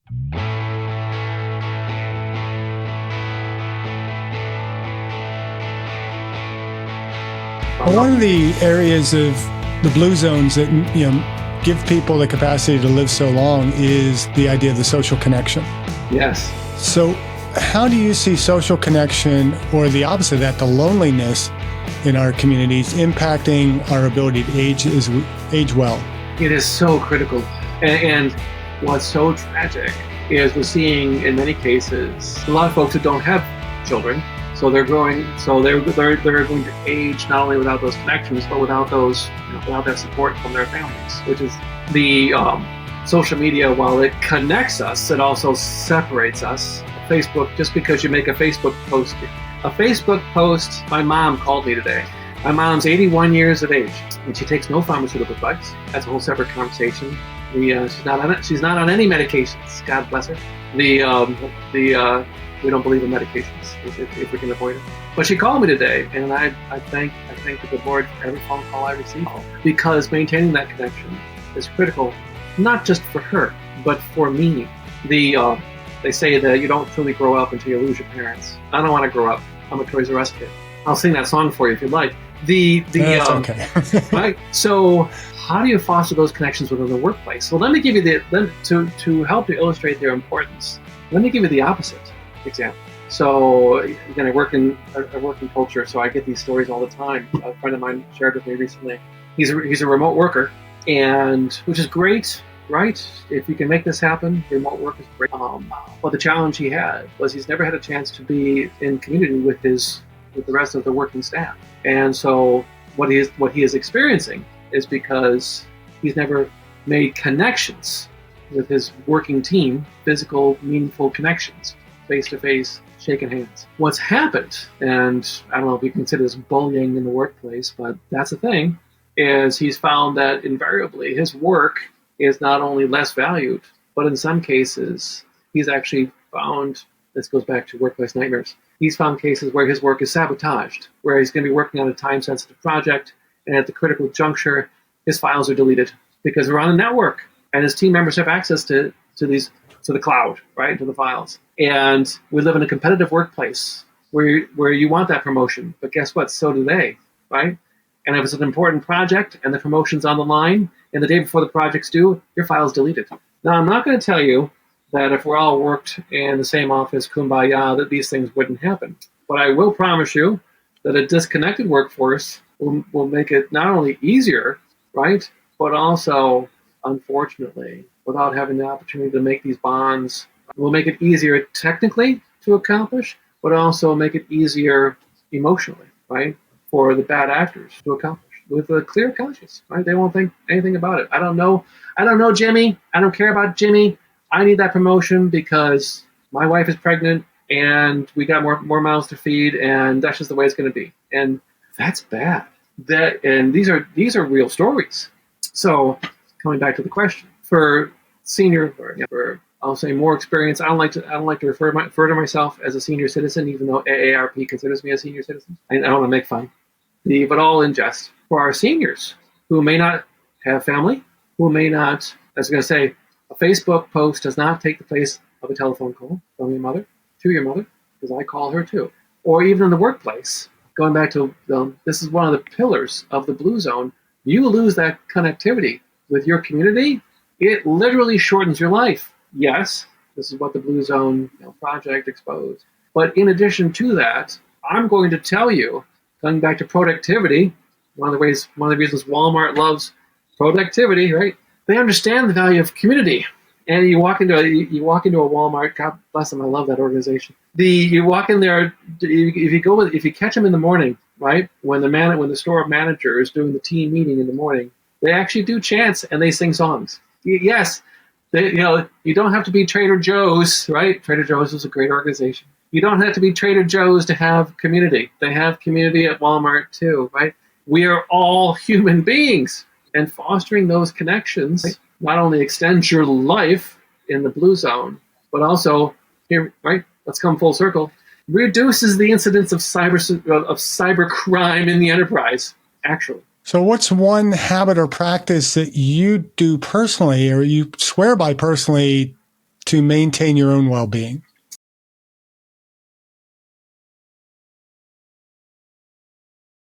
One of the areas of the blue zones that give people the capacity to live so long is the idea of the social connection. Yes. So how do you see social connection, or the opposite of that, the loneliness in our communities, impacting our ability to age well? It is so critical. And what's so tragic is we're seeing in many cases a lot of folks who don't have children. So they're going to age not only without those connections, but without without that support from their families, which is the social media. While it connects us, it also separates us. Facebook, just because you make a Facebook post. My mom called me today. My mom's 81 years of age, and she takes no pharmaceutical drugs. That's a whole separate conversation. She's not on any medications. God bless her. We don't believe in medications if we can avoid it. But she called me today, and I thank the good Lord for every phone call I receive, because maintaining that connection is critical, not just for her, but for me. They say that you don't truly grow up until you lose your parents. I don't want to grow up. I'm a Toys R Us kid. I'll sing that song for you if you'd like. That's okay. Right. So how do you foster those connections within the workplace? So let me give you to help you illustrate their importance. Let me give you the opposite example. So again, I work in culture, so I get these stories all the time. A friend of mine shared with me recently. He's a remote worker, and which is great, right? If you can make this happen, remote work is great. But the challenge he had was he's never had a chance to be in community with the rest of the working staff. And so what he is experiencing is because he's never made connections with his working team, physical, meaningful connections, face-to-face, shaking hands. What's happened, and I don't know if you consider this bullying in the workplace, but that's the thing, is he's found that invariably his work is not only less valued, but in some cases, he's actually found, this goes back to workplace nightmares, he's found cases where his work is sabotaged, where he's going to be working on a time-sensitive project, and at the critical juncture, his files are deleted because they're on the network, and his team members have access to the cloud, right, to the files. And we live in a competitive workplace where you want that promotion, but guess what? So do they, right? And if it's an important project and the promotion's on the line, and the day before the project's due, your file's deleted. Now, I'm not going to tell you that if we all worked in the same office, kumbaya, that these things wouldn't happen. But I will promise you that a disconnected workforce will make it not only easier, right, but also, unfortunately, without having the opportunity to make these bonds, will make it easier technically to accomplish, but also make it easier emotionally, right, for the bad actors to accomplish with a clear conscience, right? They won't think anything about it. I don't know Jimmy. I don't care about Jimmy. I need that promotion because my wife is pregnant and we got more mouths to feed, and that's just the way it's going to be. And that's bad. And these are real stories. So coming back to the question, for senior, or I'll say more experience, I don't like to refer to myself as a senior citizen, even though AARP considers me a senior citizen. I don't want to make fun. But all in jest. For our seniors who may not have family, who may not, I was going to say, a Facebook post does not take the place of a telephone call from your mother to your mother, because I call her too. Or even in the workplace, going back to this is one of the pillars of the Blue Zone. You lose that connectivity with your community, it literally shortens your life. Yes, this is what the Blue Zone project exposed. But in addition to that, I'm going to tell you, going back to productivity, one of the reasons Walmart loves productivity, right? They understand the value of community. And you walk into a Walmart, God bless them, I love that organization. You walk in there, if you catch them in the morning, right? When the store manager is doing the team meeting in the morning, they actually do chants and they sing songs. Yes, you don't have to be Trader Joe's, right? Trader Joe's is a great organization. You don't have to be Trader Joe's to have community. They have community at Walmart too, right? We are all human beings, and fostering those connections not only extends your life in the Blue Zone, but also, here, right? Let's come full circle. Reduces the incidence of cyber crime in the enterprise, actually. So what's one habit or practice that you do personally, or you swear by personally, to maintain your own well-being?